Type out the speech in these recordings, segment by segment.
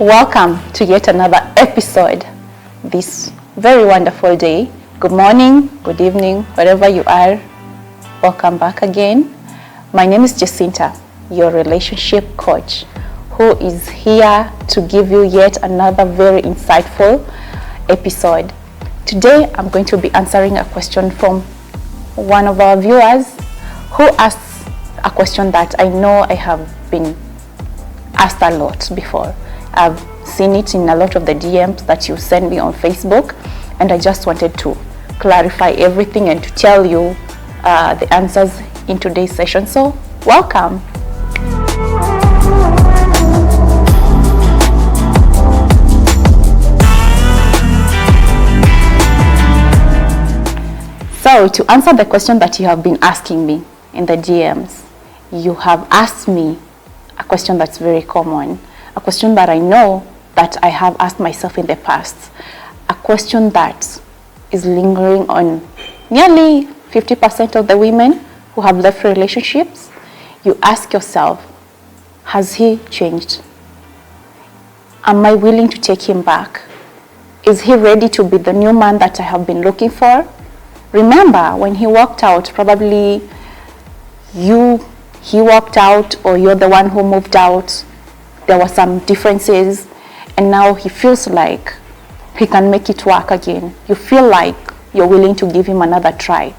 Welcome to yet another episode this very wonderful day. Good morning, good evening, wherever you are. Welcome back again. My name is Jacinta, your relationship coach, who is here to give you yet another very insightful episode. Today, I'm going to be answering a question from one of our viewers who asked a question that I know I have been asked a lot before. I've seen it in a lot of the DMs that you send me on Facebook, and I just wanted to clarify everything and to tell you the answers in today's session. So, welcome. So, to answer the question that you have been asking me in the DMs, you have asked me a question that's very common. A question that I know that I have asked myself in the past. A question that is lingering on nearly 50% of the women who have left relationships. You ask yourself, has he changed? Am I willing to take him back? Is he ready to be the new man that I have been looking for? Remember, when he walked out, probably he walked out or you're the one who moved out. There were some differences, and now he feels like he can make it work again. You feel like you're willing to give him another try,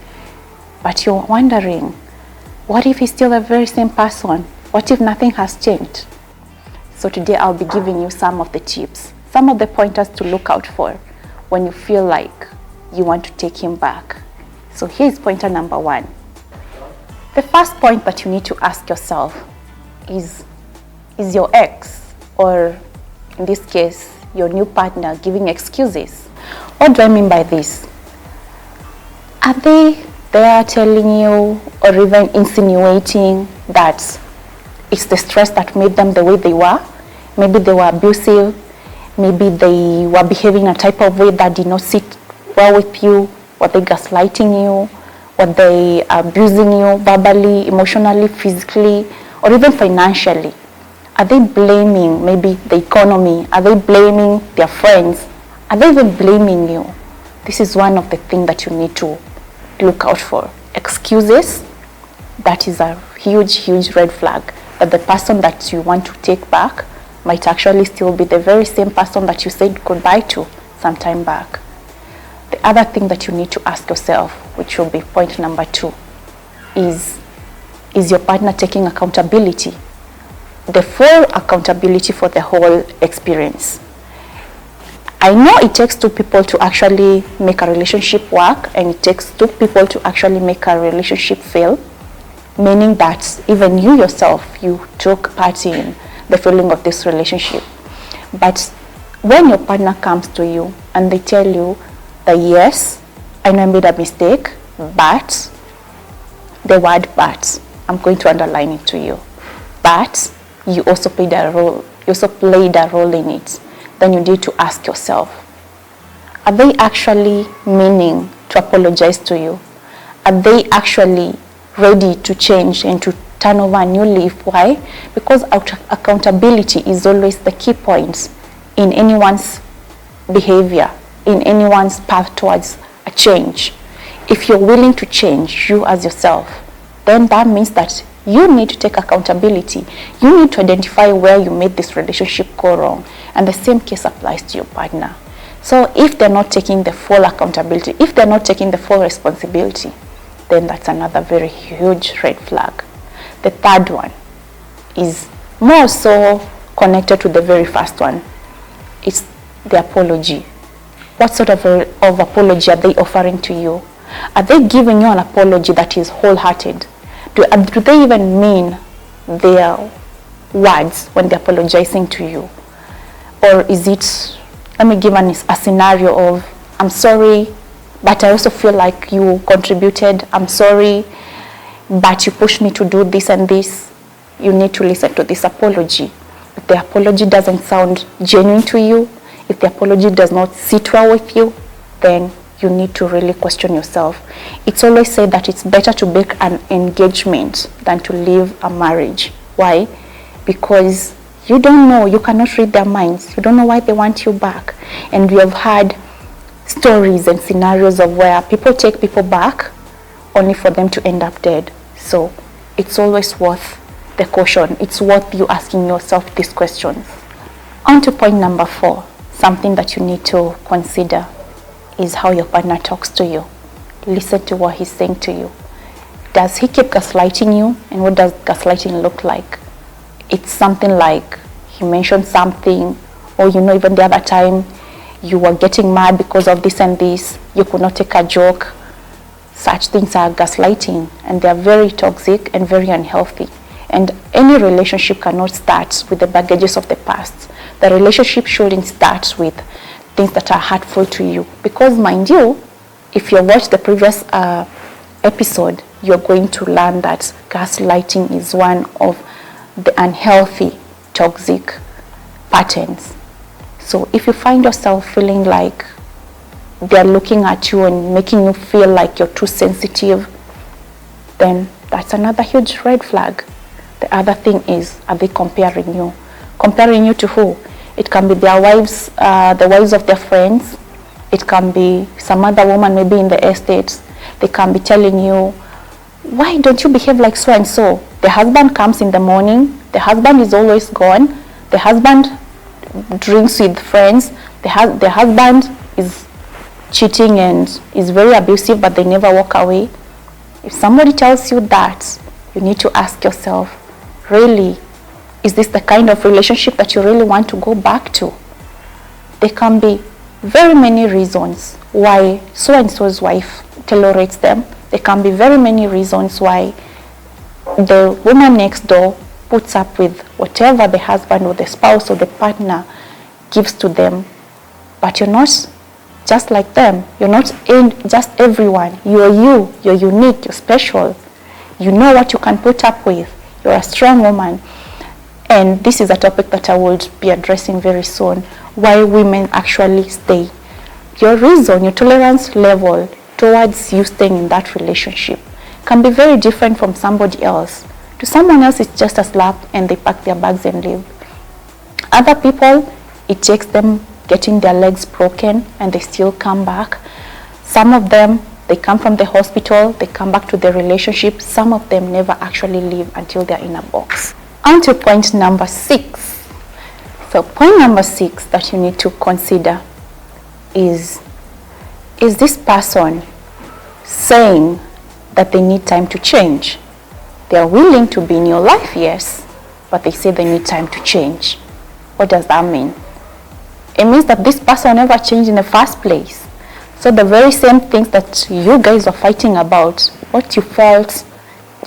but you're wondering, what if he's still the very same person? What if nothing has changed? So today I'll be giving you some of the tips, some of the pointers to look out for when you feel like you want to take him back. So here's pointer number 1. The first point that you need to ask yourself is your ex, or in this case, your new partner, giving excuses? What do I mean by this? Are they there telling you or even insinuating that it's the stress that made them the way they were? Maybe they were abusive. Maybe they were behaving in a type of way that did not sit well with you. Were they gaslighting you? Were they abusing you verbally, emotionally, physically, or even financially? Are they blaming maybe the economy? Are they blaming their friends? Are they even blaming you? This is one of the things that you need to look out for. Excuses, that is a huge red flag. That the person that you want to take back might actually still be the very same person that you said goodbye to some time back. The other thing that you need to ask yourself, which will be point number 2, is your partner taking accountability? The full accountability for the whole experience. I know it takes 2 people to actually make a relationship work, and it takes 2 people to actually make a relationship fail, meaning that even you yourself, you took part in the failing of this relationship. But when your partner comes to you and they tell you that, yes, I know I made a mistake, but, the word but, I'm going to underline it to you, but you also played a role in it, then you need to ask yourself, are they actually meaning to apologize to you? Are they actually ready to change and to turn over a new leaf? Why? Because accountability is always the key point in anyone's behavior, in anyone's path towards a change. If you're willing to change, you as yourself, then that means that you need to take accountability. You need to identify where you made this relationship go wrong. And the same case applies to your partner. So if they're not taking the full accountability, if they're not taking the full responsibility, then that's another very huge red flag. The third one is more so connected to the very first one. It's the apology. What sort of apology are they offering to you? Are they giving you an apology that is wholehearted? Do they even mean their words when they're apologizing to you? Or is it, let me give a scenario of, I'm sorry, but I also feel like you contributed. I'm sorry, but you pushed me to do this and this. You need to listen to this apology. If the apology doesn't sound genuine to you, if the apology does not sit well with you, then you need to really question yourself. It's always said that it's better to break an engagement than to leave a marriage. Why? Because You don't know, you cannot read their minds. You don't know why they want you back. And we have had stories and scenarios of where people take people back only for them to end up dead. So it's always worth the caution. It's worth you asking yourself these questions. On to point number 4, something that you need to consider is how your partner talks to you. Listen to what he's saying to you. Does he keep gaslighting you? And what does gaslighting look like? It's something like he mentioned something, or even the other time you were getting mad because of this and this, you could not take a joke. Such things are gaslighting, and they are very toxic and very unhealthy. And any relationship cannot start with the baggages of the past. The relationship shouldn't start with things that are hurtful to you. Because mind you, if you watched the previous episode, you're going to learn that gaslighting is one of the unhealthy, toxic patterns. So if you find yourself feeling like they're looking at you and making you feel like you're too sensitive, then that's another huge red flag. The other thing is, are they comparing you? Comparing you to who? It can be their wives, the wives of their friends. It can be some other woman maybe in the estates. They can be telling you, why don't you behave like so and so? The husband comes in the morning. The husband is always gone. The husband drinks with friends. The husband is cheating and is very abusive, but they never walk away. If somebody tells you that, you need to ask yourself, really, is this the kind of relationship that you really want to go back to? There can be very many reasons why so-and-so's wife tolerates them. There can be very many reasons why the woman next door puts up with whatever the husband or the spouse or the partner gives to them. But you're not just like them. You're not just everyone. You're you. You're unique. You're special. You know what you can put up with. You're a strong woman. And this is a topic that I will be addressing very soon, why women actually stay. Your reason, your tolerance level towards you staying in that relationship can be very different from somebody else. To someone else, it's just a slap and they pack their bags and leave. Other people, it takes them getting their legs broken and they still come back. Some of them, they come from the hospital, they come back to the relationship. Some of them never actually leave until they're in a box. On to point number 6. So point number 6 that you need to consider is this person saying that they need time to change? They are willing to be in your life, yes, but they say they need time to change. What does that mean? It means that this person never changed in the first place. So the very same things that you guys are fighting about, what you felt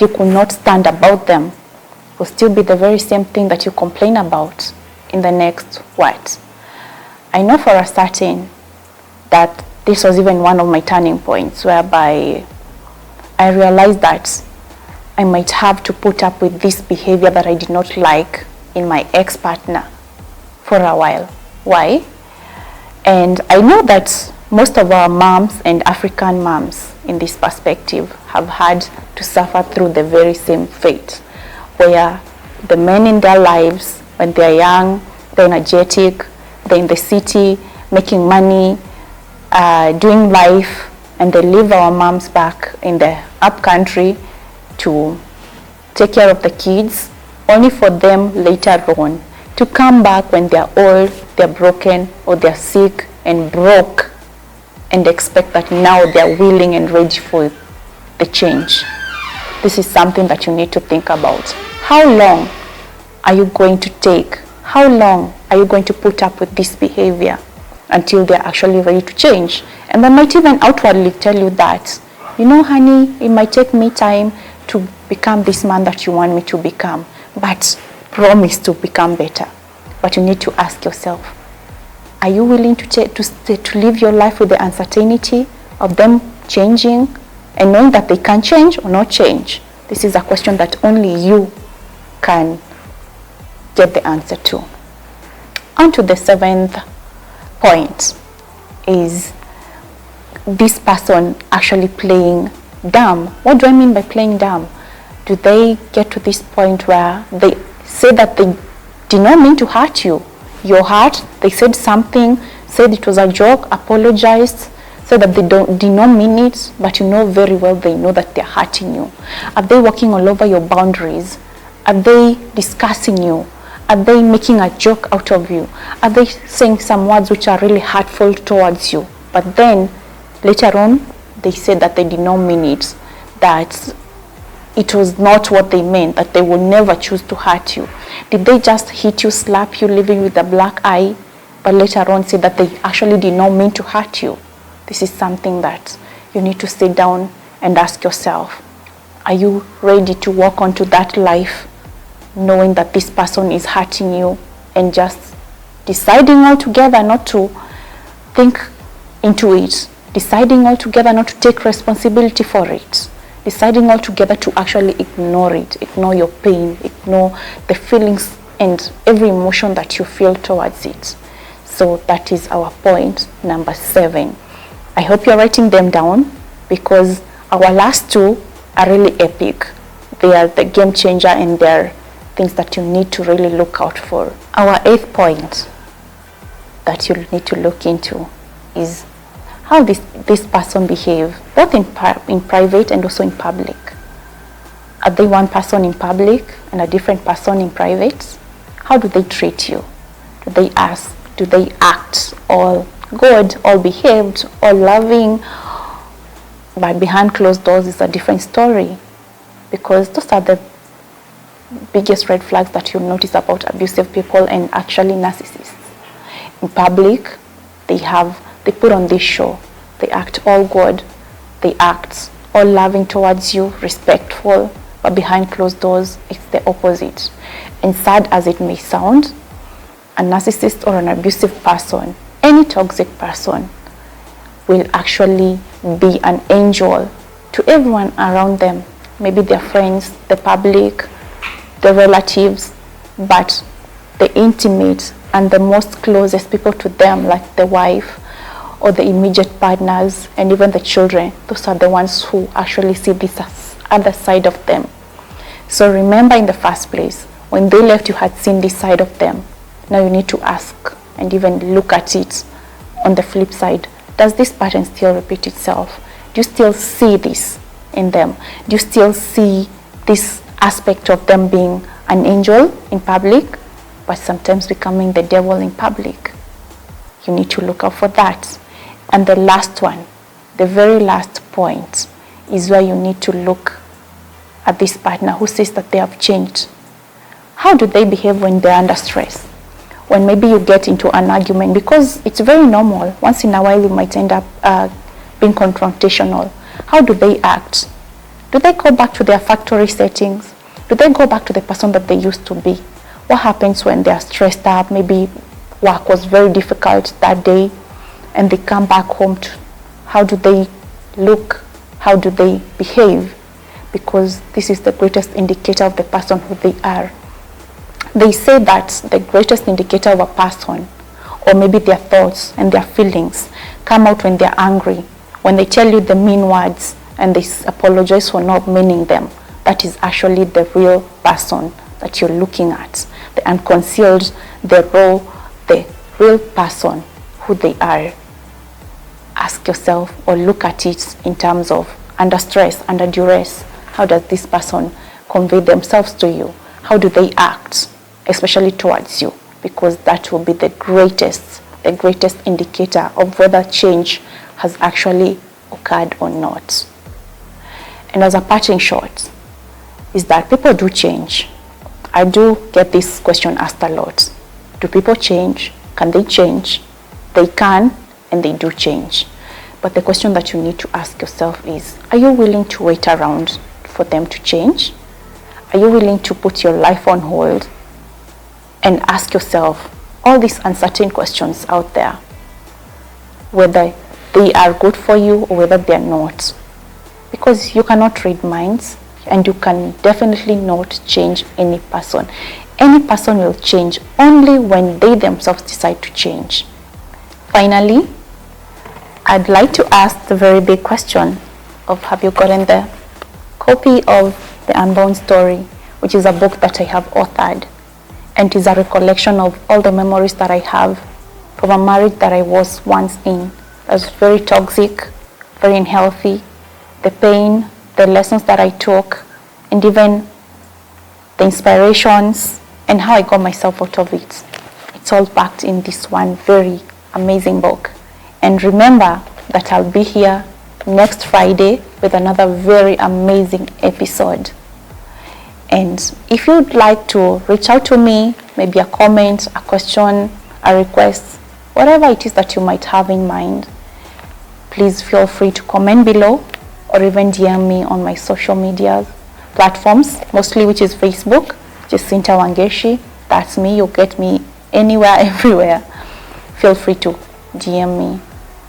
you could not stand about them, will still be the very same thing that you complain about in the next what? I know for a certain that this was even one of my turning points, whereby I realized that I might have to put up with this behavior that I did not like in my ex-partner for a while. Why? And I know that most of our moms and African moms in this perspective have had to suffer through the very same fate, where the men in their lives, when they're young, they're energetic, they're in the city, making money, doing life, and they leave our moms back in the up country to take care of the kids, only for them later on to come back when they're old, they're broken, or they're sick and broke, and expect that now they're willing and ready for the change. This is something that you need to think about. How long are you going to take? How long are you going to put up with this behavior until they're actually ready to change? And they might even outwardly tell you that, you know, honey, it might take me time to become this man that you want me to become, but promise to become better. But you need to ask yourself, are you willing to live your life with the uncertainty of them changing and knowing that they can change or not change? This is a question that only you can get the answer to. On to the 7th point is this person actually playing dumb. What do I mean by playing dumb? Do they get to this point where they say that they did not mean to hurt you. Your heart, they said something, said it was a joke, apologized, said that they did not mean it, but you know very well they know that they're hurting you. Are they walking all over your boundaries? Are they discussing you? Are they making a joke out of you? Are they saying some words which are really hurtful towards you? But then later on, they said that they did not mean it, that it was not what they meant, that they would never choose to hurt you. Did they just hit you, slap you, leave you with a black eye, but later on say that they actually did not mean to hurt you? This is something that you need to sit down and ask yourself. Are you ready to walk onto that life knowing that this person is hurting you and just deciding altogether not to think into it, deciding altogether not to take responsibility for it, deciding altogether to actually ignore it, ignore your pain, ignore the feelings and every emotion that you feel towards it? So that is our point number 7. I hope you're writing them down, because our last 2 are really epic. They are the game changer, and they're things that you need to really look out for. Our 8th point that you need to look into is how this person behave, both in private and also in public. Are they one person in public and a different person in private? How do they treat you? Do they act all good, all behaved, all loving? But behind closed doors is a different story, because those are the biggest red flags that you'll notice about abusive people and actually narcissists. In public, they put on this show. They act all good. They act all loving towards you, respectful, but behind closed doors, it's the opposite. And sad as it may sound, a narcissist or an abusive person, any toxic person, will actually be an angel to everyone around them, maybe their friends, the public, the relatives, but the intimate and the most closest people to them, like the wife or the immediate partners and even the children, those are the ones who actually see this other side of them. So remember, in the first place, when they left, you had seen this side of them. Now you need to ask and even look at it on the flip side. Does this pattern still repeat itself? Do you still see this in them? Do you still see this aspect of them being an angel in public, but sometimes becoming the devil in public? You need to look out for that. And the last one, the very last point, is where you need to look at this partner who says that they have changed. How do they behave when they're under stress? When maybe you get into an argument, because it's very normal. Once in a while, you might end up being confrontational. How do they act? Do they go back to their factory settings? Do they go back to the person that they used to be? What happens when they are stressed up? Maybe work was very difficult that day and they come back home. How do they look? How do they behave? Because this is the greatest indicator of the person who they are. They say that the greatest indicator of a person, or maybe their thoughts and their feelings, come out when they're angry, when they tell you the mean words and they apologize for not meaning them. That is actually the real person that you're looking at, the unconcealed, the raw, the real person who they are. Ask yourself or look at it in terms of under stress, under duress. How does this person convey themselves to you? How do they act, especially towards you? Because that will be the greatest indicator of whether change has actually occurred or not. And as a parting shot, is that people do change. I do get this question asked a lot. Do people change? Can they change? They can, and they do change. But the question that you need to ask yourself is, are you willing to wait around for them to change? Are you willing to put your life on hold and ask yourself all these uncertain questions out there, whether they are good for you or whether they are not? Because you cannot read minds, and you can definitely not change any person. Any person will change only when they themselves decide to change. Finally, I'd like to ask the very big question of, have you gotten the copy of The Unbound Story, which is a book that I have authored? and it is a recollection of all the memories that I have from a marriage that I was once in. That was very toxic, very unhealthy. The pain, the lessons that I took, and even the inspirations and how I got myself out of it. It's all packed in this one very amazing book. And remember that I'll be here next Friday with another very amazing episode. And if you'd like to reach out to me, maybe a comment, a question, a request, whatever it is that you might have in mind, please feel free to comment below or even DM me on my social media platforms, mostly which is Facebook, Jacinta Wangeshi. That's me. You'll get me anywhere, everywhere. Feel free to DM me.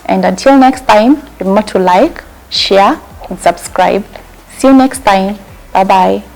And until next time, remember to like, share, and subscribe. See you next time. Bye-bye.